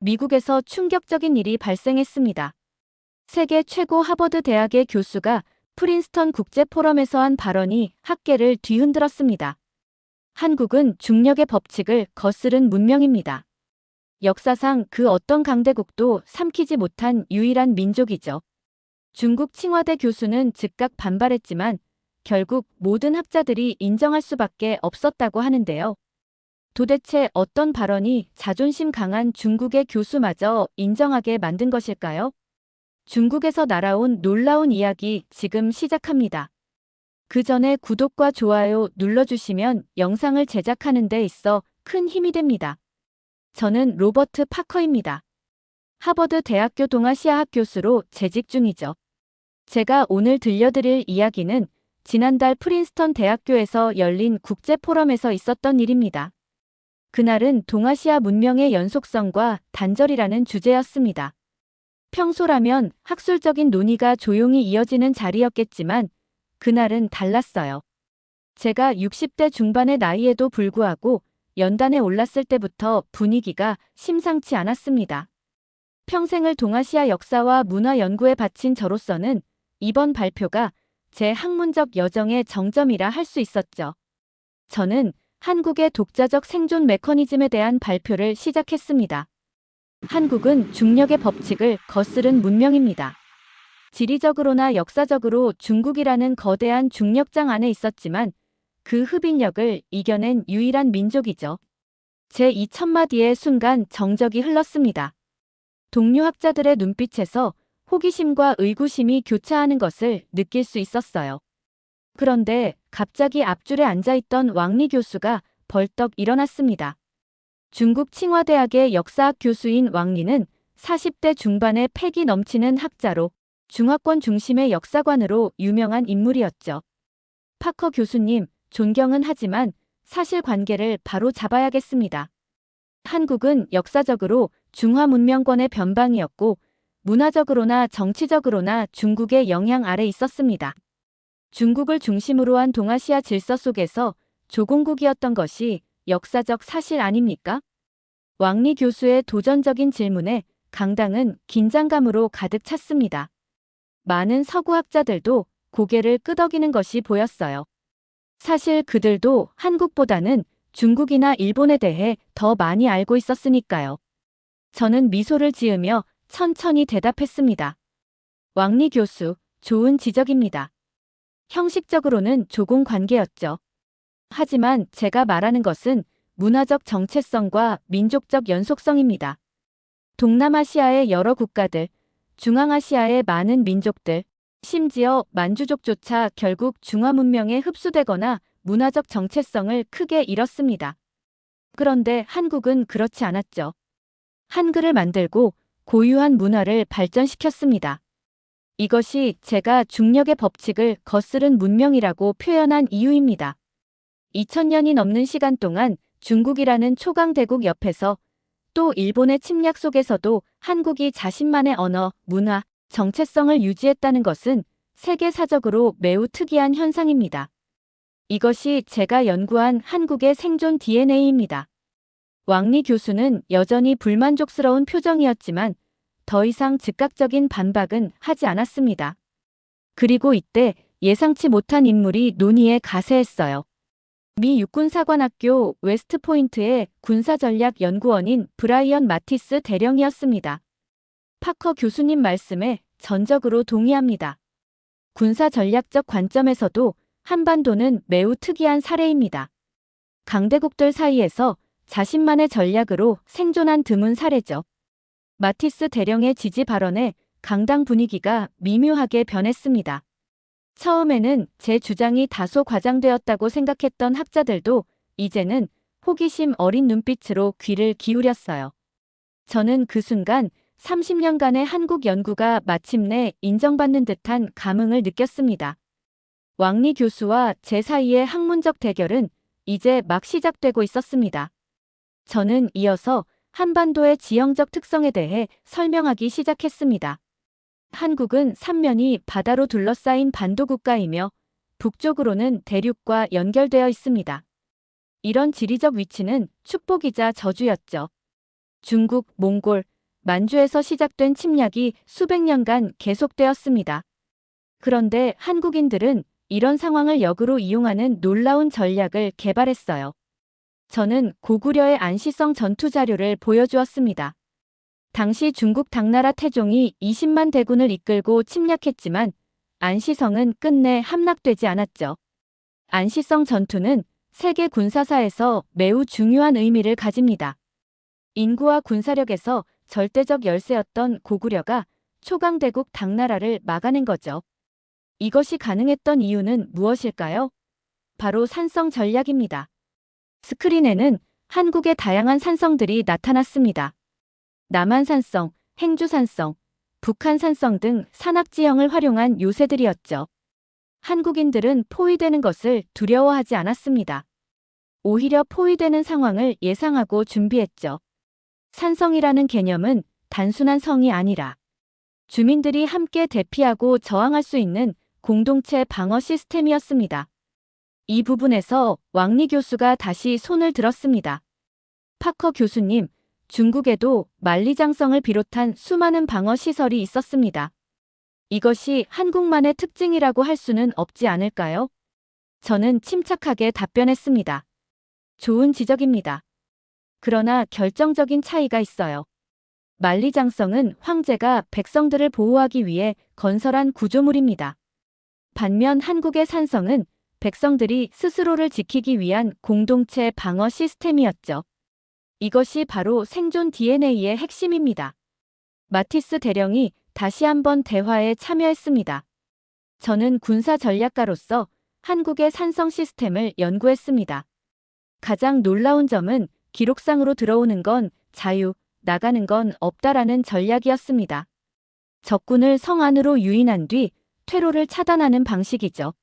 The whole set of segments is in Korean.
미국에서 충격적인 일이 발생했습니다. 세계 최고 하버드 대학의 교수가 프린스턴 국제포럼에서 한 발언이 학계를 뒤흔들었습니다. 한국은 중력의 법칙을 거스른 문명입니다. 역사상 그 어떤 강대국도 삼키지 못한 유일한 민족이죠. 중국 칭화대 교수는 즉각 반발했지만 결국 모든 학자들이 인정할 수밖에 없었다고 하는데요. 도대체 어떤 발언이 자존심 강한 중국의 교수마저 인정하게 만든 것일까요? 중국에서 날아온 놀라운 이야기 지금 시작합니다. 그 전에 구독과 좋아요 눌러주시면 영상을 제작하는 데 있어 큰 힘이 됩니다. 저는 로버트 파커입니다. 하버드 대학교 동아시아학 교수로 재직 중이죠. 제가 오늘 들려드릴 이야기는 지난달 프린스턴 대학교에서 열린 국제포럼에서 있었던 일입니다. 그날은 동아시아 문명의 연속성과 단절이라는 주제였습니다. 평소라면 학술적인 논의가 조용히 이어지는 자리였겠지만 그날은 달랐어요. 제가 60대 중반의 나이에도 불구하고 연단에 올랐을 때부터 분위기가 심상치 않았습니다. 평생을 동아시아 역사와 문화 연구에 바친 저로서는 이번 발표가 제 학문적 여정의 정점이라 할 수 있었죠. 저는 한국의 독자적 생존 메커니즘에 대한 발표를 시작했습니다. 한국은 중력의 법칙을 거스른 문명입니다. 지리적으로나 역사적으로 중국이라는 거대한 중력장 안에 있었지만 그 흡인력을 이겨낸 유일한 민족이죠. 제 2000마디의 순간 정적이 흘렀습니다. 동료 학자들의 눈빛에서 호기심과 의구심이 교차하는 것을 느낄 수 있었어요. 그런데 갑자기 앞줄에 앉아있던 왕리 교수가 벌떡 일어났습니다. 중국 칭화대학의 역사학 교수인 왕리는 40대 중반의 패기 넘치는 학자로 중화권 중심의 역사관으로 유명한 인물이었죠. 파커 교수님, 존경은 하지만 사실관계를 바로 잡아야겠습니다. 한국은 역사적으로 중화 문명권의 변방이었고 문화적으로나 정치적으로나 중국의 영향 아래 있었습니다. 중국을 중심으로 한 동아시아 질서 속에서 조공국이었던 것이 역사적 사실 아닙니까? 왕리 교수의 도전적인 질문에 강당은 긴장감으로 가득 찼습니다. 많은 서구학자들도 고개를 끄덕이는 것이 보였어요. 사실 그들도 한국보다는 중국이나 일본에 대해 더 많이 알고 있었으니까요. 저는 미소를 지으며 천천히 대답했습니다. 왕리 교수, 좋은 지적입니다. 형식적으로는 조공 관계였죠. 하지만 제가 말하는 것은 문화적 정체성과 민족적 연속성입니다. 동남아시아의 여러 국가들, 중앙아시아의 많은 민족들, 심지어 만주족조차 결국 중화 문명에 흡수되거나 문화적 정체성을 크게 잃었습니다. 그런데 한국은 그렇지 않았죠. 한글을 만들고 고유한 문화를 발전시켰습니다. 이것이 제가 중력의 법칙을 거스른 문명이라고 표현한 이유입니다. 2000년이 넘는 시간 동안 중국이라는 초강대국 옆에서 또 일본의 침략 속에서도 한국이 자신만의 언어, 문화, 정체성을 유지했다는 것은 세계사적으로 매우 특이한 현상입니다. 이것이 제가 연구한 한국의 생존 DNA입니다. 왕리 교수는 여전히 불만족스러운 표정이었지만 더 이상 즉각적인 반박은 하지 않았습니다. 그리고 이때 예상치 못한 인물이 논의에 가세했어요. 미 육군사관학교 웨스트포인트의 군사전략연구원인 브라이언 마티스 대령이었습니다. 파커 교수님 말씀에 전적으로 동의합니다. 군사전략적 관점에서도 한반도는 매우 특이한 사례입니다. 강대국들 사이에서 자신만의 전략으로 생존한 드문 사례죠. 마티스 대령의 지지 발언에 강당 분위기가 미묘하게 변했습니다. 처음에는 제 주장이 다소 과장되었다고 생각했던 학자들도 이제는 호기심 어린 눈빛으로 귀를 기울였어요. 저는 그 순간 30년간의 한국 연구가 마침내 인정받는 듯한 감흥을 느꼈습니다. 왕리 교수와 제 사이의 학문적 대결은 이제 막 시작되고 있었습니다. 저는 이어서 한반도의 지형적 특성에 대해 설명하기 시작했습니다. 한국은 삼면이 바다로 둘러싸인 반도 국가이며 북쪽으로는 대륙과 연결되어 있습니다. 이런 지리적 위치는 축복이자 저주였죠. 중국, 몽골, 만주에서 시작된 침략이 수백 년간 계속되었습니다. 그런데 한국인들은 이런 상황을 역으로 이용하는 놀라운 전략을 개발했어요. 저는 고구려의 안시성 전투 자료를 보여주었습니다. 당시 중국 당나라 태종이 20만 대군을 이끌고 침략했지만 안시성은 끝내 함락되지 않았죠. 안시성 전투는 세계 군사사에서 매우 중요한 의미를 가집니다. 인구와 군사력에서 절대적 열세였던 고구려가 초강대국 당나라를 막아낸 거죠. 이것이 가능했던 이유는 무엇일까요? 바로 산성 전략입니다. 스크린에는 한국의 다양한 산성들이 나타났습니다. 남한산성, 행주산성, 북한산성 등 산악지형을 활용한 요새들이었죠. 한국인들은 포위되는 것을 두려워하지 않았습니다. 오히려 포위되는 상황을 예상하고 준비했죠. 산성이라는 개념은 단순한 성이 아니라 주민들이 함께 대피하고 저항할 수 있는 공동체 방어 시스템이었습니다. 이 부분에서 왕리 교수가 다시 손을 들었습니다. 파커 교수님, 중국에도 만리장성을 비롯한 수많은 방어 시설이 있었습니다. 이것이 한국만의 특징이라고 할 수는 없지 않을까요? 저는 침착하게 답변했습니다. 좋은 지적입니다. 그러나 결정적인 차이가 있어요. 만리장성은 황제가 백성들을 보호하기 위해 건설한 구조물입니다. 반면 한국의 산성은 백성들이 스스로를 지키기 위한 공동체 방어 시스템이었죠. 이것이 바로 생존 DNA의 핵심입니다. 마티스 대령이 다시 한번 대화에 참여했습니다. 저는 군사 전략가로서 한국의 산성 시스템을 연구했습니다. 가장 놀라운 점은 기록상으로 들어오는 건 자유, 나가는 건 없다라는 전략이었습니다. 적군을 성 안으로 유인한 뒤 퇴로를 차단하는 방식이죠.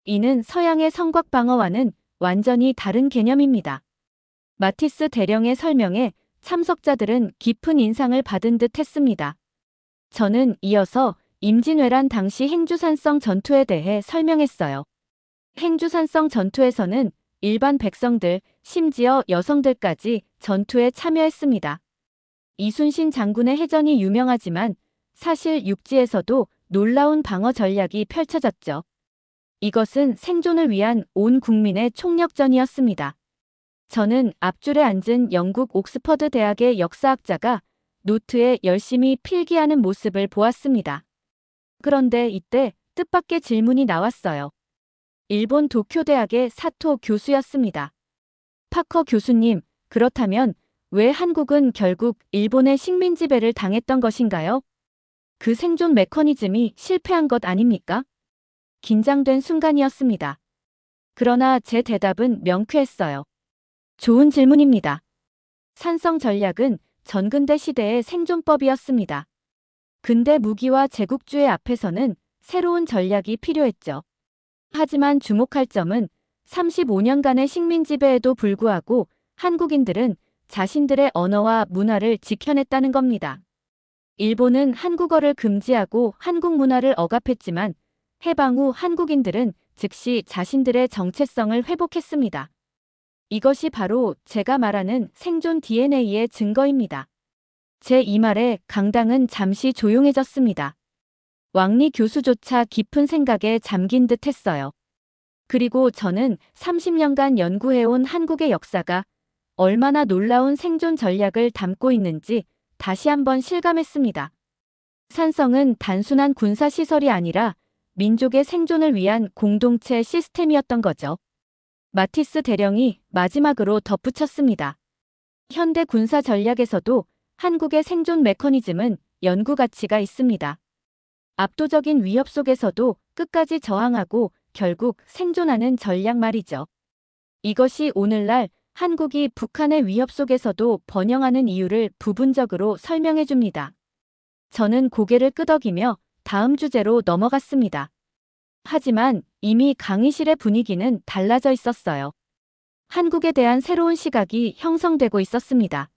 이는 서양의 성곽 방어와는 완전히 다른 개념입니다. 마티스 대령의 설명에 참석자들은 깊은 인상을 받은 듯 했습니다. 저는 이어서 임진왜란 당시 행주산성 전투에 대해 설명했어요. 행주산성 전투에서는 일반 백성들, 심지어 여성들까지 전투에 참여했습니다. 이순신 장군의 해전이 유명하지만 사실 육지에서도 놀라운 방어 전략이 펼쳐졌죠. 이것은 생존을 위한 온 국민의 총력전이었습니다. 저는 앞줄에 앉은 영국 옥스퍼드 대학의 역사학자가 노트에 열심히 필기하는 모습을 보았습니다. 그런데 이때 뜻밖의 질문이 나왔어요. 일본 도쿄대학의 사토 교수였습니다. 파커 교수님, 그렇다면 왜 한국은 결국 일본의 식민 지배를 당했던 것인가요? 그 생존 메커니즘이 실패한 것 아닙니까? 긴장된 순간이었습니다. 그러나 제 대답은 명쾌했어요. 좋은 질문입니다. 산성 전략은 전근대 시대의 생존법이었습니다. 근대 무기와 제국주의 앞에서는 새로운 전략이 필요했죠. 하지만 주목할 점은 35년간의 식민 지배에도 불구하고 한국인들은 자신들의 언어와 문화를 지켜냈다는 겁니다. 일본은 한국어를 금지하고 한국 문화를 억압했지만 해방 후 한국인들은 즉시 자신들의 정체성을 회복했습니다. 이것이 바로 제가 말하는 생존 DNA의 증거입니다. 제 이 말에 강당은 잠시 조용해졌습니다. 왕리 교수조차 깊은 생각에 잠긴 듯 했어요. 그리고 저는 30년간 연구해온 한국의 역사가 얼마나 놀라운 생존 전략을 담고 있는지 다시 한번 실감했습니다. 산성은 단순한 군사시설이 아니라 민족의 생존을 위한 공동체 시스템이었던 거죠. 마티스 대령이 마지막으로 덧붙였습니다. 현대 군사 전략에서도 한국의 생존 메커니즘은 연구 가치가 있습니다. 압도적인 위협 속에서도 끝까지 저항하고 결국 생존하는 전략 말이죠. 이것이 오늘날 한국이 북한의 위협 속에서도 번영하는 이유를 부분적으로 설명해 줍니다. 저는 고개를 끄덕이며 다음 주제로 넘어갔습니다. 하지만 이미 강의실의 분위기는 달라져 있었어요. 한국에 대한 새로운 시각이 형성되고 있었습니다.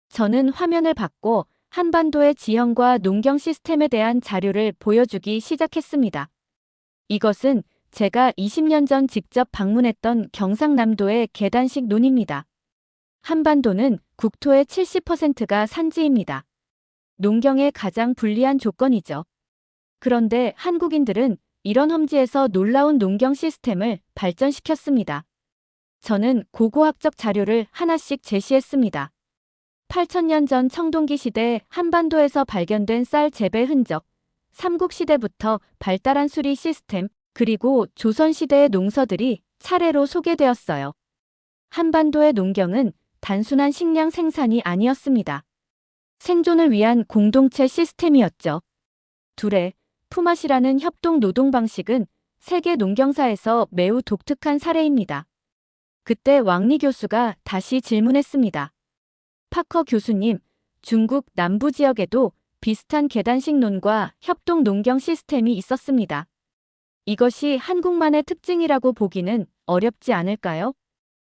저는 화면을 바꿔 한반도의 지형과 농경 시스템에 대한 자료를 보여주기 시작했습니다. 이것은 제가 20년 전 직접 방문했던 경상남도의 계단식 논입니다. 한반도는 국토의 70%가 산지입니다. 농경에 가장 불리한 조건이죠. 그런데 한국인들은 이런 험지에서 놀라운 농경 시스템을 발전시켰습니다. 저는 고고학적 자료를 하나씩 제시했습니다. 8,000년 전 청동기 시대 한반도에서 발견된 쌀 재배 흔적, 삼국시대부터 발달한 수리 시스템, 그리고 조선시대의 농서들이 차례로 소개되었어요. 한반도의 농경은 단순한 식량 생산이 아니었습니다. 생존을 위한 공동체 시스템이었죠. 둘의 품앗이라는 협동 노동 방식은 세계 농경사에서 매우 독특한 사례입니다. 그때 왕리 교수가 다시 질문했습니다. 파커 교수님, 중국 남부 지역에도 비슷한 계단식 논과 협동 농경 시스템이 있었습니다. 이것이 한국만의 특징이라고 보기는 어렵지 않을까요?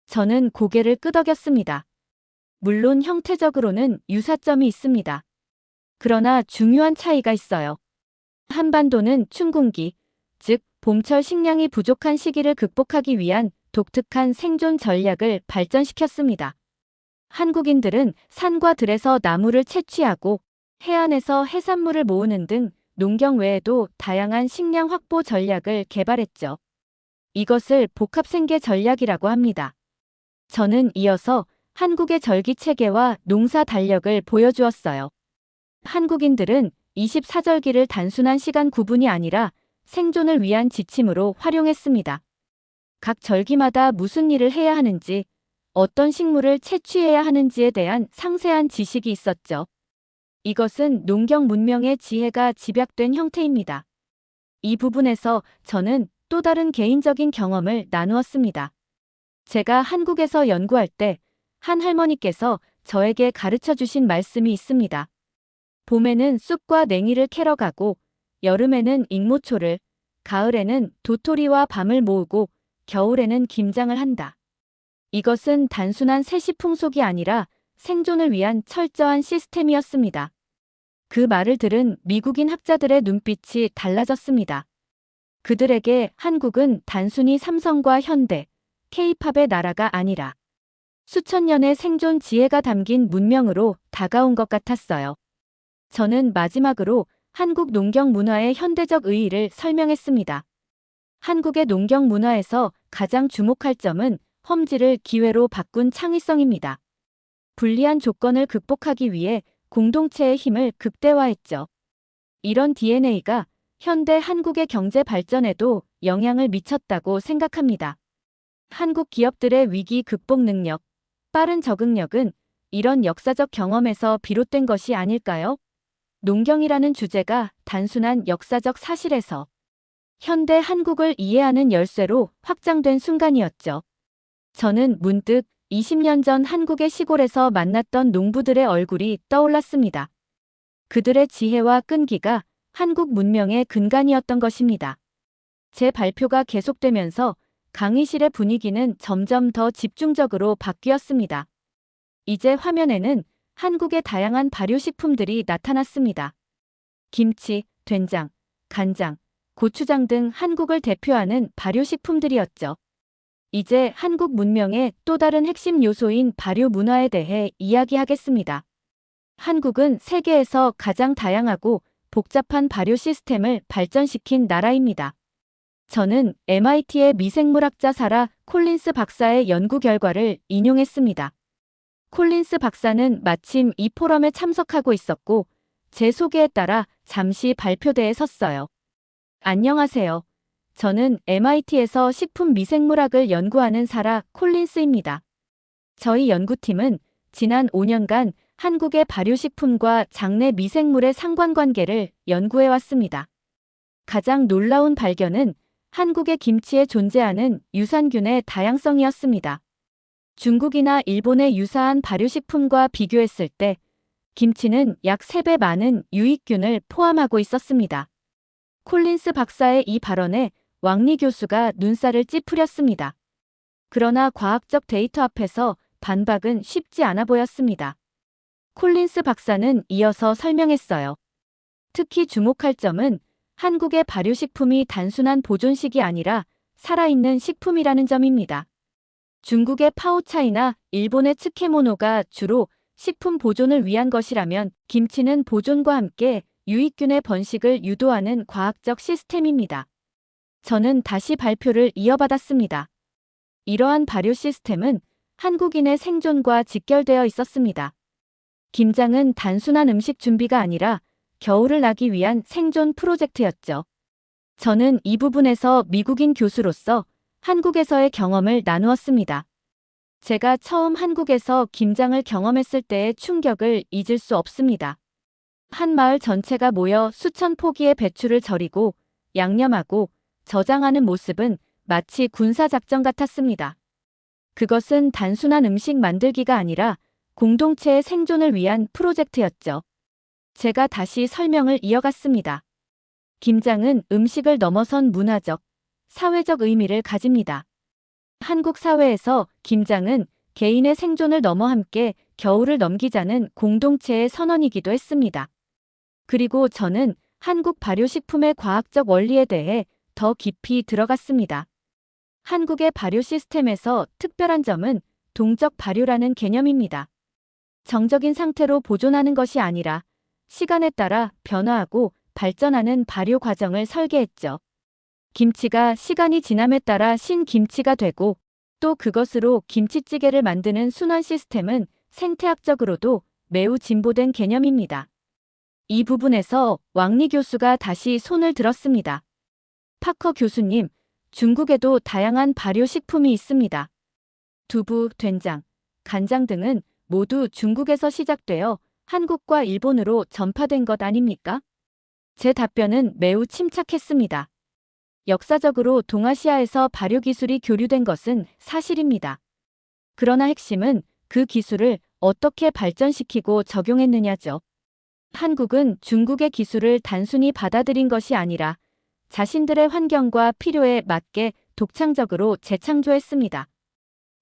저는 고개를 끄덕였습니다. 물론 형태적으로는 유사점이 있습니다. 그러나 중요한 차이가 있어요. 한반도는 춘궁기, 즉 봄철 식량이 부족한 시기를 극복하기 위한 독특한 생존 전략을 발전시켰습니다. 한국인들은 산과 들에서 나무를 채취하고 해안에서 해산물을 모으는 등 농경 외에도 다양한 식량 확보 전략을 개발했죠. 이것을 복합생계 전략이라고 합니다. 저는 이어서 한국의 절기체계와 농사 달력을 보여주었어요. 한국인들은 24절기를 단순한 시간 구분이 아니라 생존을 위한 지침으로 활용했습니다. 각 절기마다 무슨 일을 해야 하는지, 어떤 식물을 채취해야 하는지에 대한 상세한 지식이 있었죠. 이것은 농경 문명의 지혜가 집약된 형태입니다. 이 부분에서 저는 또 다른 개인적인 경험을 나누었습니다. 제가 한국에서 연구할 때 한 할머니께서 저에게 가르쳐 주신 말씀이 있습니다. 봄에는 쑥과 냉이를 캐러 가고, 여름에는 익모초를, 가을에는 도토리와 밤을 모으고, 겨울에는 김장을 한다. 이것은 단순한 세시풍속이 아니라 생존을 위한 철저한 시스템이었습니다. 그 말을 들은 미국인 학자들의 눈빛이 달라졌습니다. 그들에게 한국은 단순히 삼성과 현대, K-팝의 나라가 아니라 수천 년의 생존 지혜가 담긴 문명으로 다가온 것 같았어요. 저는 마지막으로 한국 농경 문화의 현대적 의의를 설명했습니다. 한국의 농경 문화에서 가장 주목할 점은 험지를 기회로 바꾼 창의성입니다. 불리한 조건을 극복하기 위해 공동체의 힘을 극대화했죠. 이런 DNA가 현대 한국의 경제 발전에도 영향을 미쳤다고 생각합니다. 한국 기업들의 위기 극복 능력, 빠른 적응력은 이런 역사적 경험에서 비롯된 것이 아닐까요? 농경이라는 주제가 단순한 역사적 사실에서 현대 한국을 이해하는 열쇠로 확장된 순간이었죠. 저는 문득 20년 전 한국의 시골에서 만났던 농부들의 얼굴이 떠올랐습니다. 그들의 지혜와 끈기가 한국 문명의 근간이었던 것입니다. 제 발표가 계속되면서 강의실의 분위기는 점점 더 집중적으로 바뀌었습니다. 이제 화면에는 한국의 다양한 발효식품들이 나타났습니다. 김치, 된장, 간장, 고추장 등 한국을 대표하는 발효식품들이었죠. 이제 한국 문명의 또 다른 핵심 요소인 발효 문화에 대해 이야기하겠습니다. 한국은 세계에서 가장 다양하고 복잡한 발효 시스템을 발전시킨 나라입니다. 저는 MIT의 미생물학자 사라 콜린스 박사의 연구 결과를 인용했습니다. 콜린스 박사는 마침 이 포럼에 참석하고 있었고 제 소개에 따라 잠시 발표대에 섰어요. 안녕하세요. 저는 MIT에서 식품 미생물학을 연구하는 사라 콜린스입니다. 저희 연구팀은 지난 5년간 한국의 발효식품과 장내 미생물의 상관관계를 연구해왔습니다. 가장 놀라운 발견은 한국의 김치에 존재하는 유산균의 다양성이었습니다. 중국이나 일본의 유사한 발효식품과 비교했을 때 김치는 약 3배 많은 유익균을 포함하고 있었습니다. 콜린스 박사의 이 발언에 왕리 교수가 눈살을 찌푸렸습니다. 그러나 과학적 데이터 앞에서 반박은 쉽지 않아 보였습니다. 콜린스 박사는 이어서 설명했어요. 특히 주목할 점은 한국의 발효식품이 단순한 보존식이 아니라 살아있는 식품이라는 점입니다. 중국의 파오차이나 일본의 츠케모노가 주로 식품 보존을 위한 것이라면 김치는 보존과 함께 유익균의 번식을 유도하는 과학적 시스템입니다. 저는 다시 발표를 이어받았습니다. 이러한 발효 시스템은 한국인의 생존과 직결되어 있었습니다. 김장은 단순한 음식 준비가 아니라 겨울을 나기 위한 생존 프로젝트였죠. 저는 이 부분에서 미국인 교수로서 한국에서의 경험을 나누었습니다. 제가 처음 한국에서 김장을 경험했을 때의 충격을 잊을 수 없습니다. 한 마을 전체가 모여 수천 포기의 배추를 절이고 양념하고 저장하는 모습은 마치 군사작전 같았습니다. 그것은 단순한 음식 만들기가 아니라 공동체의 생존을 위한 프로젝트였죠. 제가 다시 설명을 이어갔습니다. 김장은 음식을 넘어선 문화적, 사회적 의미를 가집니다. 한국 사회에서 김장은 개인의 생존을 넘어 함께 겨울을 넘기자는 공동체의 선언이기도 했습니다. 그리고 저는 한국 발효식품의 과학적 원리에 대해 더 깊이 들어갔습니다. 한국의 발효 시스템에서 특별한 점은 동적 발효라는 개념입니다. 정적인 상태로 보존하는 것이 아니라 시간에 따라 변화하고 발전하는 발효 과정을 설계했죠. 김치가 시간이 지남에 따라 신김치가 되고 또 그것으로 김치찌개를 만드는 순환 시스템은 생태학적으로도 매우 진보된 개념입니다. 이 부분에서 왕리 교수가 다시 손을 들었습니다. 파커 교수님, 중국에도 다양한 발효 식품이 있습니다. 두부, 된장, 간장 등은 모두 중국에서 시작되어 한국과 일본으로 전파된 것 아닙니까? 제 답변은 매우 침착했습니다. 역사적으로 동아시아에서 발효 기술이 교류된 것은 사실입니다. 그러나 핵심은 그 기술을 어떻게 발전시키고 적용했느냐죠. 한국은 중국의 기술을 단순히 받아들인 것이 아니라 자신들의 환경과 필요에 맞게 독창적으로 재창조했습니다.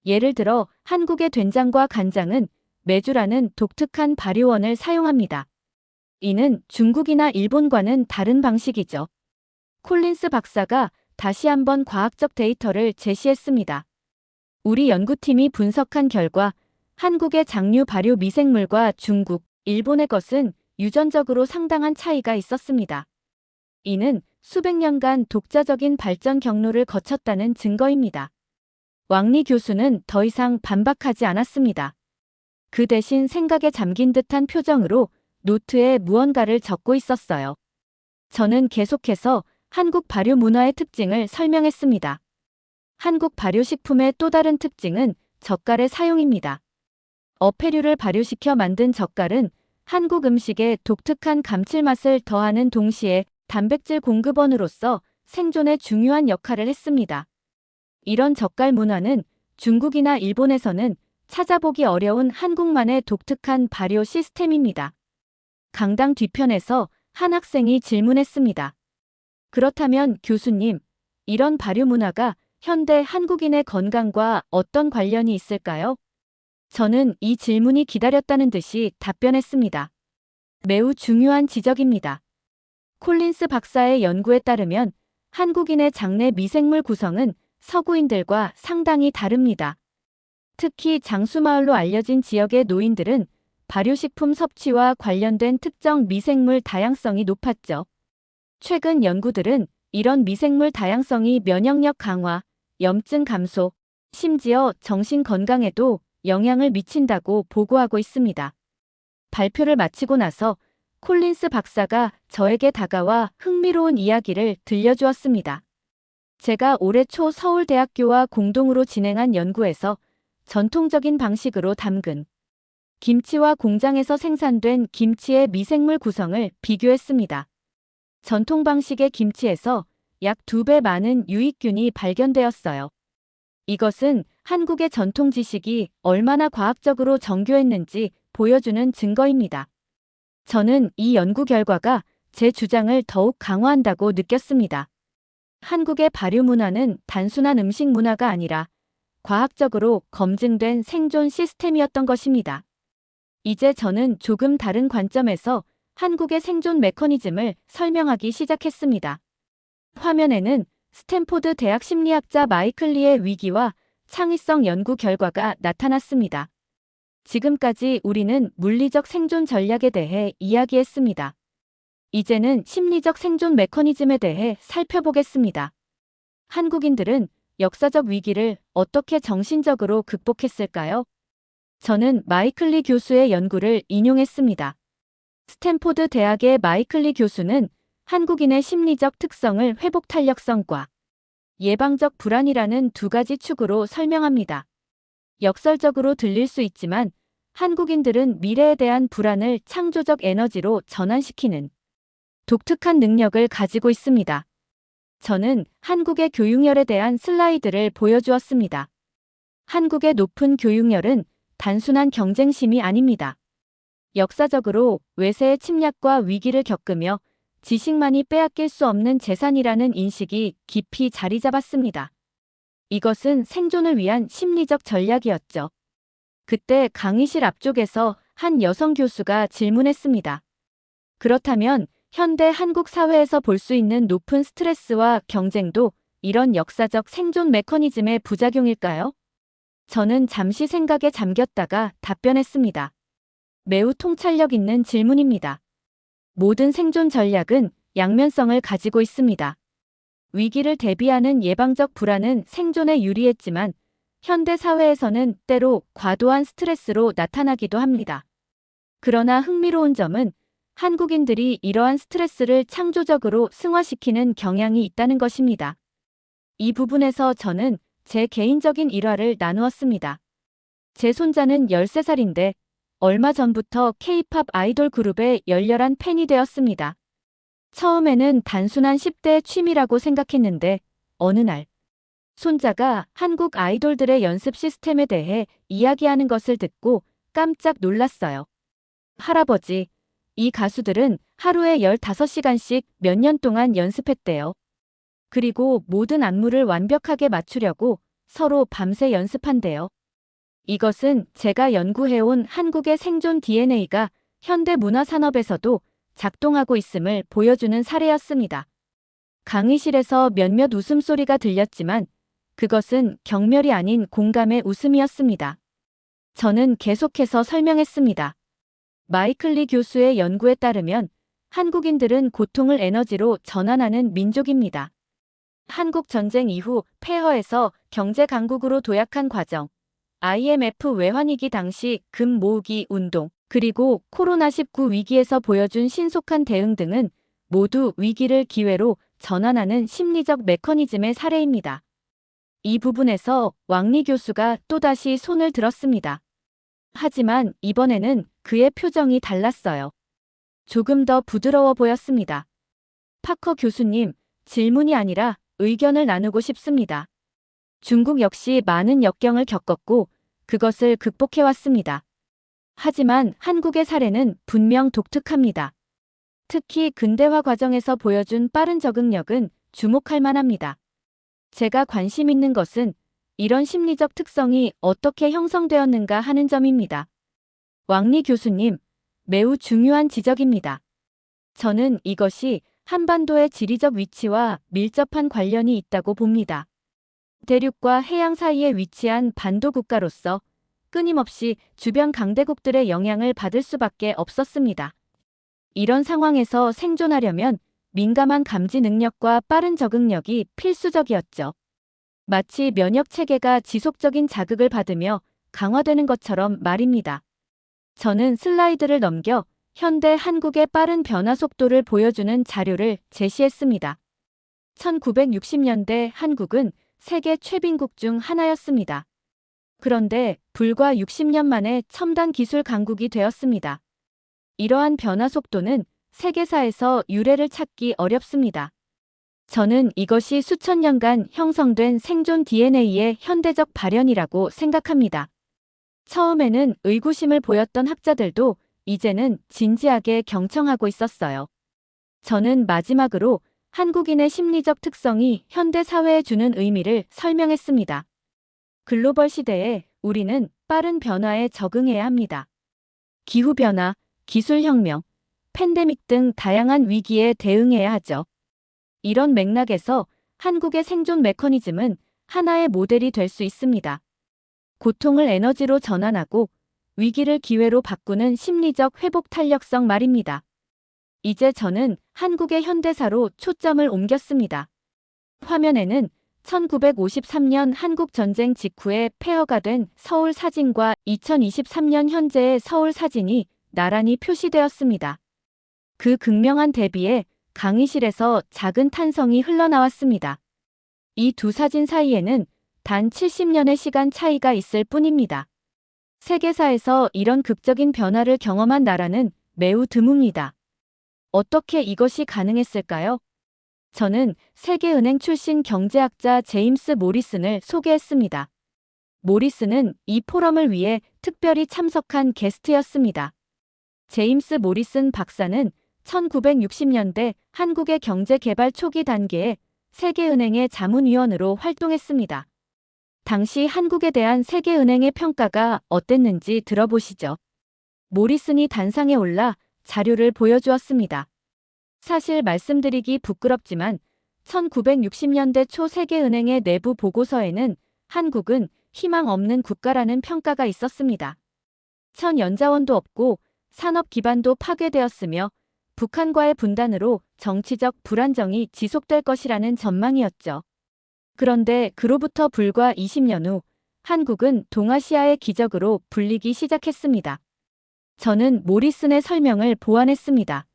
예를 들어 한국의 된장과 간장은 메주라는 독특한 발효원을 사용합니다. 이는 중국이나 일본과는 다른 방식이죠. 콜린스 박사가 다시 한번 과학적 데이터를 제시했습니다. 우리 연구팀이 분석한 결과 한국의 장류 발효 미생물과 중국, 일본의 것은 유전적으로 상당한 차이가 있었습니다. 이는 수백 년간 독자적인 발전 경로를 거쳤다는 증거입니다. 왕리 교수는 더 이상 반박하지 않았습니다. 그 대신 생각에 잠긴 듯한 표정으로 노트에 무언가를 적고 있었어요. 저는 계속해서 한국 발효 문화의 특징을 설명했습니다. 한국 발효식품의 또 다른 특징은 젓갈의 사용입니다. 어패류를 발효시켜 만든 젓갈은 한국 음식에 독특한 감칠맛을 더하는 동시에 단백질 공급원으로서 생존에 중요한 역할을 했습니다. 이런 젓갈 문화는 중국이나 일본에서는 찾아보기 어려운 한국만의 독특한 발효 시스템입니다. 강당 뒤편에서 한 학생이 질문했습니다. 그렇다면 교수님, 이런 발효 문화가 현대 한국인의 건강과 어떤 관련이 있을까요? 저는 이 질문이 기다렸다는 듯이 답변했습니다. 매우 중요한 지적입니다. 콜린스 박사의 연구에 따르면 한국인의 장내 미생물 구성은 서구인들과 상당히 다릅니다. 특히 장수마을로 알려진 지역의 노인들은 발효식품 섭취와 관련된 특정 미생물 다양성이 높았죠. 최근 연구들은 이런 미생물 다양성이 면역력 강화, 염증 감소, 심지어 정신 건강에도 영향을 미친다고 보고하고 있습니다. 발표를 마치고 나서 콜린스 박사가 저에게 다가와 흥미로운 이야기를 들려주었습니다. 제가 올해 초 서울대학교와 공동으로 진행한 연구에서 전통적인 방식으로 담근 김치와 공장에서 생산된 김치의 미생물 구성을 비교했습니다. 전통 방식의 김치에서 약 2배 많은 유익균이 발견되었어요. 이것은 한국의 전통 지식이 얼마나 과학적으로 정교했는지 보여주는 증거입니다. 저는 이 연구 결과가 제 주장을 더욱 강화한다고 느꼈습니다. 한국의 발효 문화는 단순한 음식 문화가 아니라 과학적으로 검증된 생존 시스템이었던 것입니다. 이제 저는 조금 다른 관점에서 한국의 생존 메커니즘을 설명하기 시작했습니다. 화면에는 스탠포드 대학 심리학자 마이클 리의 위기와 창의성 연구 결과가 나타났습니다. 지금까지 우리는 물리적 생존 전략에 대해 이야기했습니다. 이제는 심리적 생존 메커니즘에 대해 살펴보겠습니다. 한국인들은 역사적 위기를 어떻게 정신적으로 극복했을까요? 저는 마이클리 교수의 연구를 인용했습니다. 스탠포드 대학의 마이클리 교수는 한국인의 심리적 특성을 회복 탄력성과 예방적 불안이라는 두 가지 축으로 설명합니다. 역설적으로 들릴 수 있지만 한국인들은 미래에 대한 불안을 창조적 에너지로 전환시키는 독특한 능력을 가지고 있습니다. 저는 한국의 교육열에 대한 슬라이드를 보여주었습니다. 한국의 높은 교육열은 단순한 경쟁심이 아닙니다. 역사적으로 외세의 침략과 위기를 겪으며 지식만이 빼앗길 수 없는 재산이라는 인식이 깊이 자리 잡았습니다. 이것은 생존을 위한 심리적 전략이었죠. 그때 강의실 앞쪽에서 한 여성 교수가 질문했습니다. 그렇다면 현대 한국 사회에서 볼 수 있는 높은 스트레스와 경쟁도 이런 역사적 생존 메커니즘의 부작용일까요? 저는 잠시 생각에 잠겼다가 답변했습니다. 매우 통찰력 있는 질문입니다. 모든 생존 전략은 양면성을 가지고 있습니다. 위기를 대비하는 예방적 불안은 생존에 유리했지만 현대 사회에서는 때로 과도한 스트레스로 나타나기도 합니다. 그러나 흥미로운 점은 한국인들이 이러한 스트레스를 창조적으로 승화시키는 경향이 있다는 것입니다. 이 부분에서 저는 제 개인적인 일화를 나누었습니다. 제 손자는 13살인데 얼마 전부터 K-팝 아이돌 그룹의 열렬한 팬이 되었습니다. 처음에는 단순한 10대의 취미라고 생각했는데 어느 날 손자가 한국 아이돌들의 연습 시스템에 대해 이야기하는 것을 듣고 깜짝 놀랐어요. 할아버지, 이 가수들은 하루에 15시간씩 몇 년 동안 연습했대요. 그리고 모든 안무를 완벽하게 맞추려고 서로 밤새 연습한대요. 이것은 제가 연구해온 한국의 생존 DNA가 현대 문화 산업에서도 작동하고 있음을 보여주는 사례였습니다. 강의실에서 몇몇 웃음소리가 들렸지만 그것은 경멸이 아닌 공감의 웃음이었습니다. 저는 계속해서 설명했습니다. 마이클리 교수의 연구에 따르면 한국인들은 고통을 에너지로 전환하는 민족입니다. 한국 전쟁 이후 폐허에서 경제 강국으로 도약한 과정, IMF 외환위기 당시 금 모으기 운동, 그리고 코로나19 위기에서 보여준 신속한 대응 등은 모두 위기를 기회로 전환하는 심리적 메커니즘의 사례입니다. 이 부분에서 왕리 교수가 또다시 손을 들었습니다. 하지만 이번에는 그의 표정이 달랐어요. 조금 더 부드러워 보였습니다. 파커 교수님, 질문이 아니라 의견을 나누고 싶습니다. 중국 역시 많은 역경을 겪었고 그것을 극복해왔습니다. 하지만 한국의 사례는 분명 독특합니다. 특히 근대화 과정에서 보여준 빠른 적응력은 주목할 만합니다. 제가 관심 있는 것은 이런 심리적 특성이 어떻게 형성되었는가 하는 점입니다. 왕리 교수님, 매우 중요한 지적입니다. 저는 이것이 한반도의 지리적 위치와 밀접한 관련이 있다고 봅니다. 대륙과 해양 사이에 위치한 반도 국가로서 끊임없이 주변 강대국들의 영향을 받을 수밖에 없었습니다. 이런 상황에서 생존하려면 민감한 감지 능력과 빠른 적응력이 필수적이었죠. 마치 면역 체계가 지속적인 자극을 받으며 강화되는 것처럼 말입니다. 저는 슬라이드를 넘겨 현대 한국의 빠른 변화 속도를 보여주는 자료를 제시했습니다. 1960년대 한국은 세계 최빈국 중 하나였습니다. 그런데 불과 60년 만에 첨단 기술 강국이 되었습니다. 이러한 변화 속도는 세계사에서 유례를 찾기 어렵습니다. 저는 이것이 수천 년간 형성된 생존 DNA의 현대적 발현이라고 생각합니다. 처음에는 의구심을 보였던 학자들도 이제는 진지하게 경청하고 있었어요. 저는 마지막으로 한국인의 심리적 특성이 현대 사회에 주는 의미를 설명했습니다. 글로벌 시대에 우리는 빠른 변화에 적응해야 합니다. 기후변화, 기술혁명, 팬데믹 등 다양한 위기에 대응해야 하죠. 이런 맥락에서 한국의 생존 메커니즘은 하나의 모델이 될 수 있습니다. 고통을 에너지로 전환하고 위기를 기회로 바꾸는 심리적 회복 탄력성 말입니다. 이제 저는 한국의 현대사로 초점을 옮겼습니다. 화면에는 1953년 한국전쟁 직후에 폐허가 된 서울 사진과 2023년 현재의 서울 사진이 나란히 표시되었습니다. 그 극명한 대비에 강의실에서 작은 탄성이 흘러나왔습니다. 이 두 사진 사이에는 단 70년의 시간 차이가 있을 뿐입니다. 세계사에서 이런 극적인 변화를 경험한 나라는 매우 드뭅니다. 어떻게 이것이 가능했을까요? 저는 세계은행 출신 경제학자 제임스 모리슨을 소개했습니다. 모리슨은 이 포럼을 위해 특별히 참석한 게스트였습니다. 제임스 모리슨 박사는 1960년대 한국의 경제개발 초기 단계에 세계은행의 자문위원으로 활동했습니다. 당시 한국에 대한 세계은행의 평가가 어땠는지 들어보시죠. 모리슨이 단상에 올라 자료를 보여주었습니다. 사실 말씀드리기 부끄럽지만 1960년대 초 세계은행의 내부 보고서에는 한국은 희망 없는 국가라는 평가가 있었습니다. 천연자원도 없고 산업 기반도 파괴되었으며 북한과의 분단으로 정치적 불안정이 지속될 것이라는 전망이었죠. 그런데 그로부터 불과 20년 후 한국은 동아시아의 기적으로 불리기 시작했습니다. 저는 모리슨의 설명을 보완했습니다.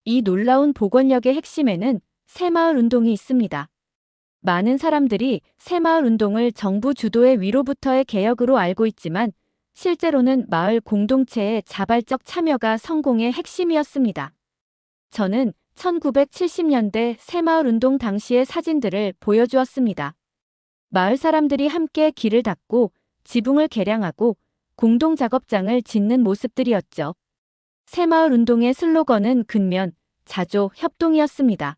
이 놀라운 복원력의 핵심에는 새마을 운동이 있습니다. 많은 사람들이 새마을 운동을 정부 주도의 위로부터의 개혁으로 알고 있지만 실제로는 마을 공동체의 자발적 참여가 성공의 핵심이었습니다. 저는 1970년대 새마을 운동 당시의 사진들을 보여주었습니다. 마을 사람들이 함께 길을 닦고 지붕을 개량하고 공동 작업장을 짓는 모습들이었죠. 새마을 운동의 슬로건은 근면, 자조, 협동이었습니다.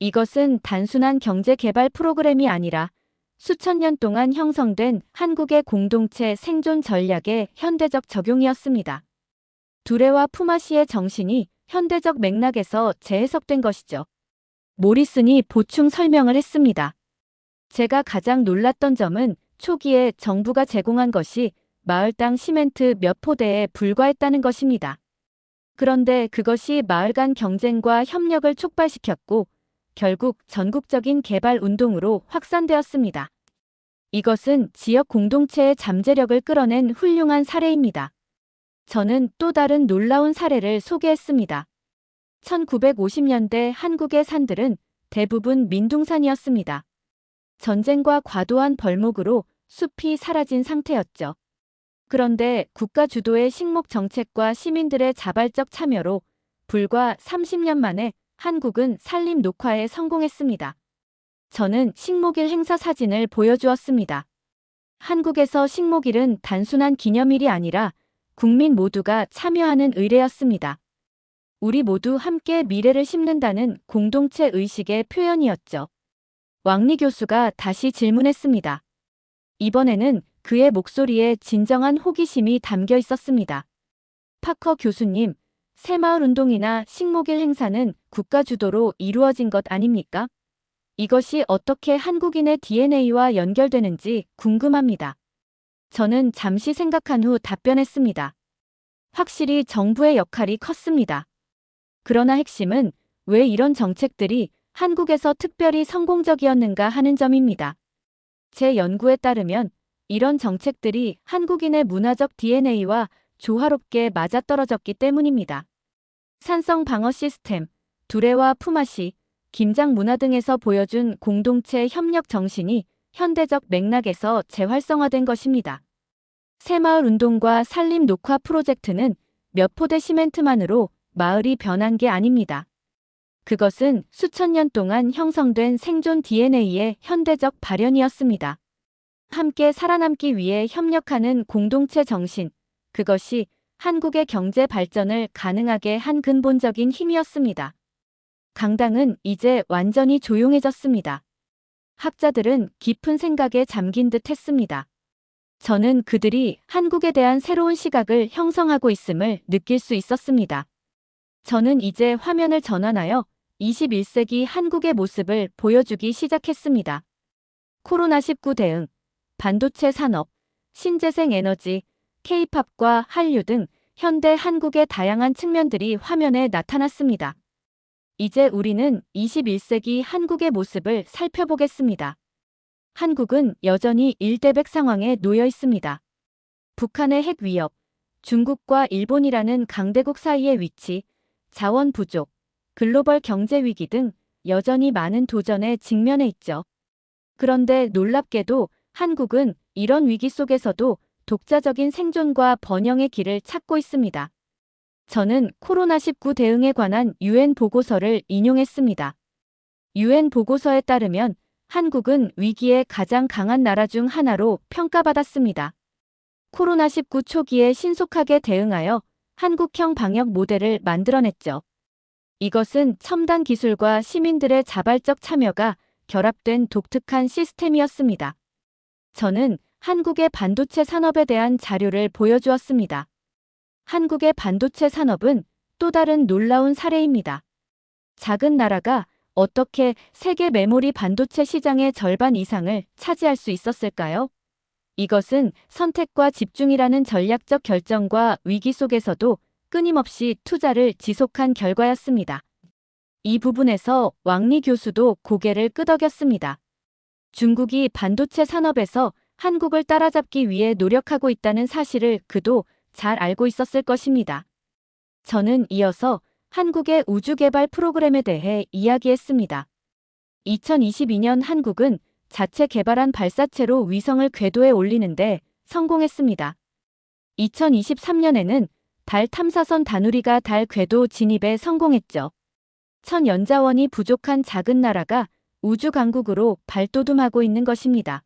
이것은 단순한 경제 개발 프로그램이 아니라 수천 년 동안 형성된 한국의 공동체 생존 전략의 현대적 적용이었습니다. 두레와 푸마시의 정신이 현대적 맥락에서 재해석된 것이죠. 모리슨이 보충 설명을 했습니다. 제가 가장 놀랐던 점은 초기에 정부가 제공한 것이 마을당 시멘트 몇 포대에 불과했다는 것입니다. 그런데 그것이 마을 간 경쟁과 협력을 촉발시켰고 결국 전국적인 개발 운동으로 확산되었습니다. 이것은 지역 공동체의 잠재력을 끌어낸 훌륭한 사례입니다. 저는 또 다른 놀라운 사례를 소개했습니다. 1950년대 한국의 산들은 대부분 민둥산이었습니다. 전쟁과 과도한 벌목으로 숲이 사라진 상태였죠. 그런데 국가 주도의 식목 정책과 시민들의 자발적 참여로 불과 30년 만에 한국은 산림 녹화에 성공했습니다. 저는 식목일 행사 사진을 보여주었습니다. 한국에서 식목일은 단순한 기념일이 아니라 국민 모두가 참여하는 의례였습니다. 우리 모두 함께 미래를 심는다는 공동체 의식의 표현이었죠. 왕리 교수가 다시 질문했습니다. 이번에는 그의 목소리에 진정한 호기심이 담겨 있었습니다. 파커 교수님, 새마을 운동이나 식목일 행사는 국가 주도로 이루어진 것 아닙니까? 이것이 어떻게 한국인의 DNA와 연결되는지 궁금합니다. 저는 잠시 생각한 후 답변했습니다. 확실히 정부의 역할이 컸습니다. 그러나 핵심은 왜 이런 정책들이 한국에서 특별히 성공적이었는가 하는 점입니다. 제 연구에 따르면 이런 정책들이 한국인의 문화적 DNA와 조화롭게 맞아떨어졌기 때문입니다. 산성 방어 시스템, 두레와 푸마시, 김장 문화 등에서 보여준 공동체 협력 정신이 현대적 맥락에서 재활성화된 것입니다. 새마을 운동과 산림 녹화 프로젝트는 몇 포대 시멘트만으로 마을이 변한 게 아닙니다. 그것은 수천 년 동안 형성된 생존 DNA의 현대적 발현이었습니다. 함께 살아남기 위해 협력하는 공동체 정신, 그것이 한국의 경제 발전을 가능하게 한 근본적인 힘이었습니다. 강당은 이제 완전히 조용해졌습니다. 학자들은 깊은 생각에 잠긴 듯 했습니다. 저는 그들이 한국에 대한 새로운 시각을 형성하고 있음을 느낄 수 있었습니다. 저는 이제 화면을 전환하여 21세기 한국의 모습을 보여주기 시작했습니다. 코로나19 대응, 반도체 산업, 신재생 에너지, K-팝과 한류 등 현대 한국의 다양한 측면들이 화면에 나타났습니다. 이제 우리는 21세기 한국의 모습을 살펴보겠습니다. 한국은 여전히 일대백 상황에 놓여 있습니다. 북한의 핵 위협, 중국과 일본이라는 강대국 사이의 위치, 자원 부족, 글로벌 경제 위기 등 여전히 많은 도전에 직면해 있죠. 그런데 놀랍게도 한국은 이런 위기 속에서도 독자적인 생존과 번영의 길을 찾고 있습니다. 저는 코로나19 대응에 관한 UN 보고서를 인용했습니다. UN 보고서에 따르면 한국은 위기에 가장 강한 나라 중 하나로 평가받았습니다. 코로나19 초기에 신속하게 대응하여 한국형 방역 모델을 만들어냈죠. 이것은 첨단 기술과 시민들의 자발적 참여가 결합된 독특한 시스템이었습니다. 저는 한국의 반도체 산업에 대한 자료를 보여주었습니다. 한국의 반도체 산업은 또 다른 놀라운 사례입니다. 작은 나라가 어떻게 세계 메모리 반도체 시장의 절반 이상을 차지할 수 있었을까요? 이것은 선택과 집중이라는 전략적 결정과 위기 속에서도 끊임없이 투자를 지속한 결과였습니다. 이 부분에서 왕리 교수도 고개를 끄덕였습니다. 중국이 반도체 산업에서 한국을 따라잡기 위해 노력하고 있다는 사실을 그도 잘 알고 있었을 것입니다. 저는 이어서 한국의 우주개발 프로그램에 대해 이야기했습니다. 2022년 한국은 자체 개발한 발사체로 위성을 궤도에 올리는데 성공했습니다. 2023년에는 달 탐사선 다누리가 달 궤도 진입에 성공했죠. 천연자원이 부족한 작은 나라가 우주 강국으로 발돋움하고 있는 것입니다.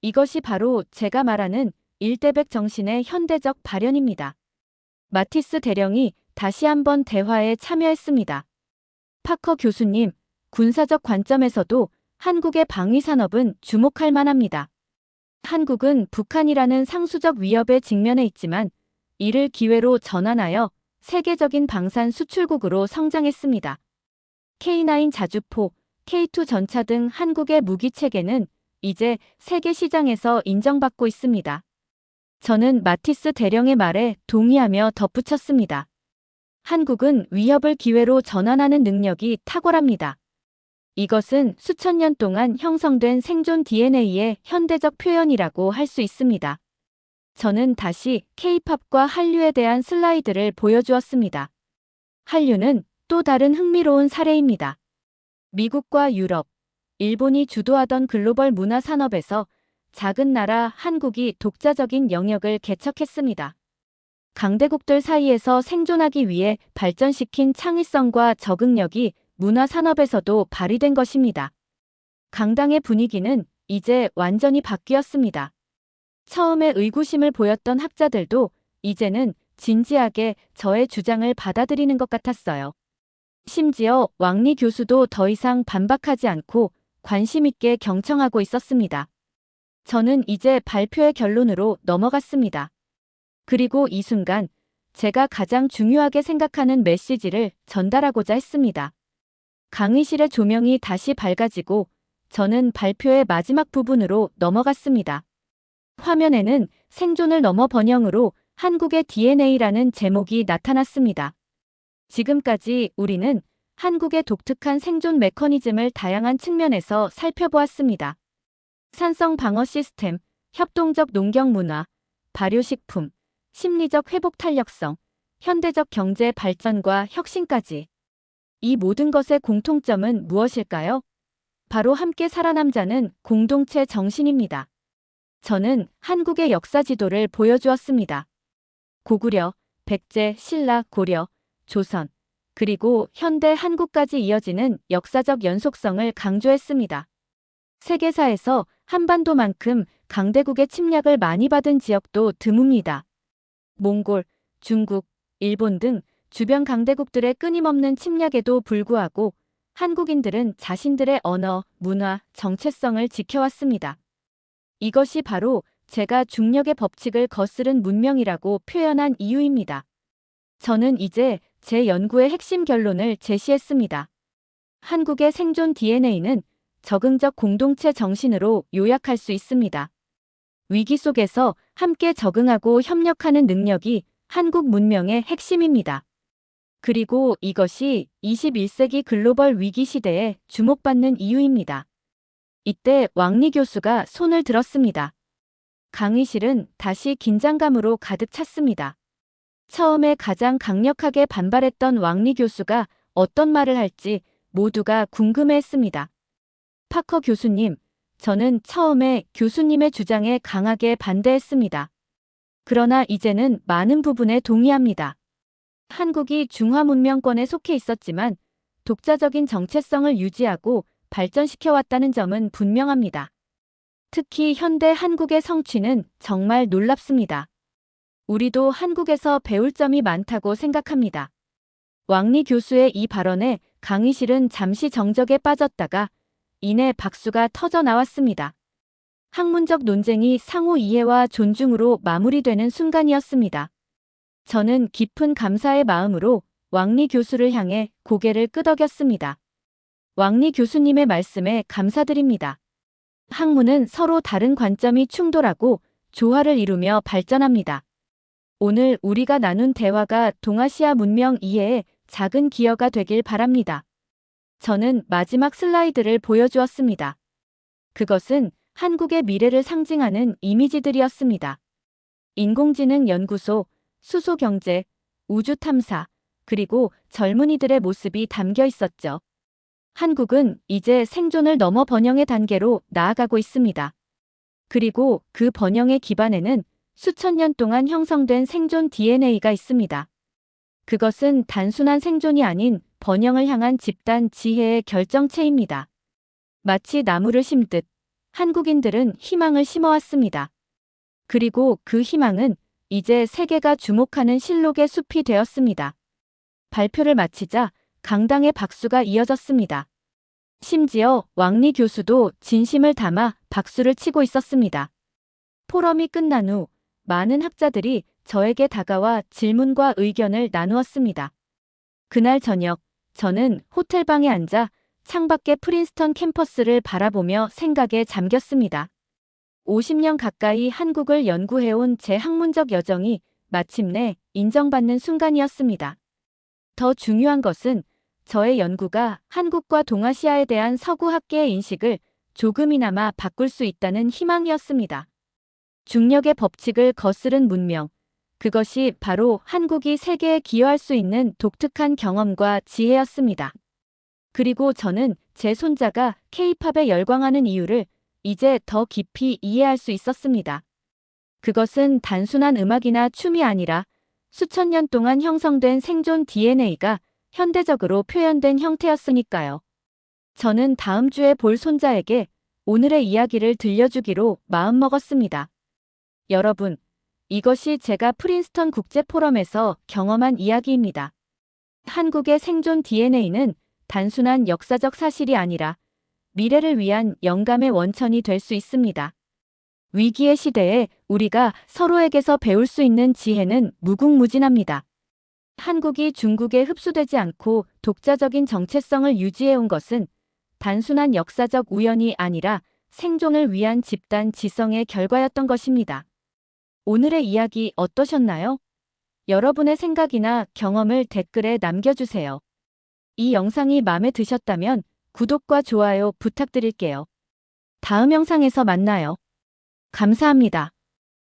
이것이 바로 제가 말하는 일대백 정신의 현대적 발현입니다. 마티스 대령이 다시 한번 대화에 참여했습니다. 파커 교수님, 군사적 관점에서도 한국의 방위 산업은 주목할 만합니다. 한국은 북한이라는 상수적 위협에 직면해 있지만 이를 기회로 전환하여 세계적인 방산 수출국으로 성장했습니다. K9 자주포, K2 전차 등 한국의 무기 체계는 이제 세계 시장에서 인정받고 있습니다. 저는 마티스 대령의 말에 동의하며 덧붙였습니다. 한국은 위협을 기회로 전환하는 능력이 탁월합니다. 이것은 수천 년 동안 형성된 생존 DNA의 현대적 표현이라고 할 수 있습니다. 저는 다시 K-팝과 한류에 대한 슬라이드를 보여주었습니다. 한류는 또 다른 흥미로운 사례입니다. 미국과 유럽, 일본이 주도하던 글로벌 문화 산업에서 작은 나라 한국이 독자적인 영역을 개척했습니다. 강대국들 사이에서 생존하기 위해 발전시킨 창의성과 적응력이 문화 산업에서도 발휘된 것입니다. 강당의 분위기는 이제 완전히 바뀌었습니다. 처음에 의구심을 보였던 학자들도 이제는 진지하게 저의 주장을 받아들이는 것 같았어요. 심지어 왕리 교수도 더 이상 반박하지 않고 관심 있게 경청하고 있었습니다. 저는 이제 발표의 결론으로 넘어갔습니다. 그리고 이 순간 제가 가장 중요하게 생각하는 메시지를 전달하고자 했습니다. 강의실의 조명이 다시 밝아지고 저는 발표의 마지막 부분으로 넘어갔습니다. 화면에는 생존을 넘어 번영으로 한국의 DNA라는 제목이 나타났습니다. 지금까지 우리는 한국의 독특한 생존 메커니즘을 다양한 측면에서 살펴보았습니다. 산성 방어 시스템, 협동적 농경 문화, 발효식품, 심리적 회복 탄력성, 현대적 경제 발전과 혁신까지. 이 모든 것의 공통점은 무엇일까요? 바로 함께 살아남자는 공동체 정신입니다. 저는 한국의 역사 지도를 보여주었습니다. 고구려, 백제, 신라, 고려, 조선, 그리고 현대 한국까지 이어지는 역사적 연속성을 강조했습니다. 세계사에서 한반도만큼 강대국의 침략을 많이 받은 지역도 드뭅니다. 몽골, 중국, 일본 등 주변 강대국들의 끊임없는 침략에도 불구하고 한국인들은 자신들의 언어, 문화, 정체성을 지켜왔습니다. 이것이 바로 제가 중력의 법칙을 거스른 문명이라고 표현한 이유입니다. 저는 이제 제 연구의 핵심 결론을 제시했습니다. 한국의 생존 DNA는 적응적 공동체 정신으로 요약할 수 있습니다. 위기 속에서 함께 적응하고 협력하는 능력이 한국 문명의 핵심입니다. 그리고 이것이 21세기 글로벌 위기 시대에 주목받는 이유입니다. 이때 왕리 교수가 손을 들었습니다. 강의실은 다시 긴장감으로 가득 찼습니다. 처음에 가장 강력하게 반발했던 왕리 교수가 어떤 말을 할지 모두가 궁금해했습니다. 파커 교수님, 저는 처음에 교수님의 주장에 강하게 반대했습니다. 그러나 이제는 많은 부분에 동의합니다. 한국이 중화문명권에 속해 있었지만 독자적인 정체성을 유지하고 발전시켜왔다는 점은 분명합니다. 특히 현대 한국의 성취는 정말 놀랍습니다. 우리도 한국에서 배울 점이 많다고 생각합니다. 왕리 교수의 이 발언에 강의실은 잠시 정적에 빠졌다가 이내 박수가 터져 나왔습니다. 학문적 논쟁이 상호 이해와 존중으로 마무리되는 순간이었습니다. 저는 깊은 감사의 마음으로 왕리 교수를 향해 고개를 끄덕였습니다. 왕리 교수님의 말씀에 감사드립니다. 학문은 서로 다른 관점이 충돌하고 조화를 이루며 발전합니다. 오늘 우리가 나눈 대화가 동아시아 문명 이해에 작은 기여가 되길 바랍니다. 저는 마지막 슬라이드를 보여주었습니다. 그것은 한국의 미래를 상징하는 이미지들이었습니다. 인공지능 연구소, 수소경제, 우주탐사, 그리고 젊은이들의 모습이 담겨 있었죠. 한국은 이제 생존을 넘어 번영의 단계로 나아가고 있습니다. 그리고 그 번영의 기반에는 수천 년 동안 형성된 생존 DNA가 있습니다. 그것은 단순한 생존이 아닌 번영을 향한 집단 지혜의 결정체입니다. 마치 나무를 심듯 한국인들은 희망을 심어왔습니다. 그리고 그 희망은 이제 세계가 주목하는 실록의 숲이 되었습니다. 발표를 마치자 강당의 박수가 이어졌습니다. 심지어 왕리 교수도 진심을 담아 박수를 치고 있었습니다. 포럼이 끝난 후 많은 학자들이 저에게 다가와 질문과 의견을 나누었습니다. 그날 저녁, 저는 호텔방에 앉아 창밖의 프린스턴 캠퍼스를 바라보며 생각에 잠겼습니다. 50년 가까이 한국을 연구해온 제 학문적 여정이 마침내 인정받는 순간이었습니다. 더 중요한 것은 저의 연구가 한국과 동아시아에 대한 서구 학계의 인식을 조금이나마 바꿀 수 있다는 희망이었습니다. 중력의 법칙을 거스른 문명, 그것이 바로 한국이 세계에 기여할 수 있는 독특한 경험과 지혜였습니다. 그리고 저는 제 손자가 K-팝에 열광하는 이유를 이제 더 깊이 이해할 수 있었습니다. 그것은 단순한 음악이나 춤이 아니라 수천 년 동안 형성된 생존 DNA가 현대적으로 표현된 형태였으니까요. 저는 다음 주에 볼 손자에게 오늘의 이야기를 들려주기로 마음먹었습니다. 여러분, 이것이 제가 프린스턴 국제포럼에서 경험한 이야기입니다. 한국의 생존 DNA는 단순한 역사적 사실이 아니라 미래를 위한 영감의 원천이 될 수 있습니다. 위기의 시대에 우리가 서로에게서 배울 수 있는 지혜는 무궁무진합니다. 한국이 중국에 흡수되지 않고 독자적인 정체성을 유지해온 것은 단순한 역사적 우연이 아니라 생존을 위한 집단 지성의 결과였던 것입니다. 오늘의 이야기 어떠셨나요? 여러분의 생각이나 경험을 댓글에 남겨주세요. 이 영상이 마음에 드셨다면 구독과 좋아요 부탁드릴게요. 다음 영상에서 만나요. 감사합니다.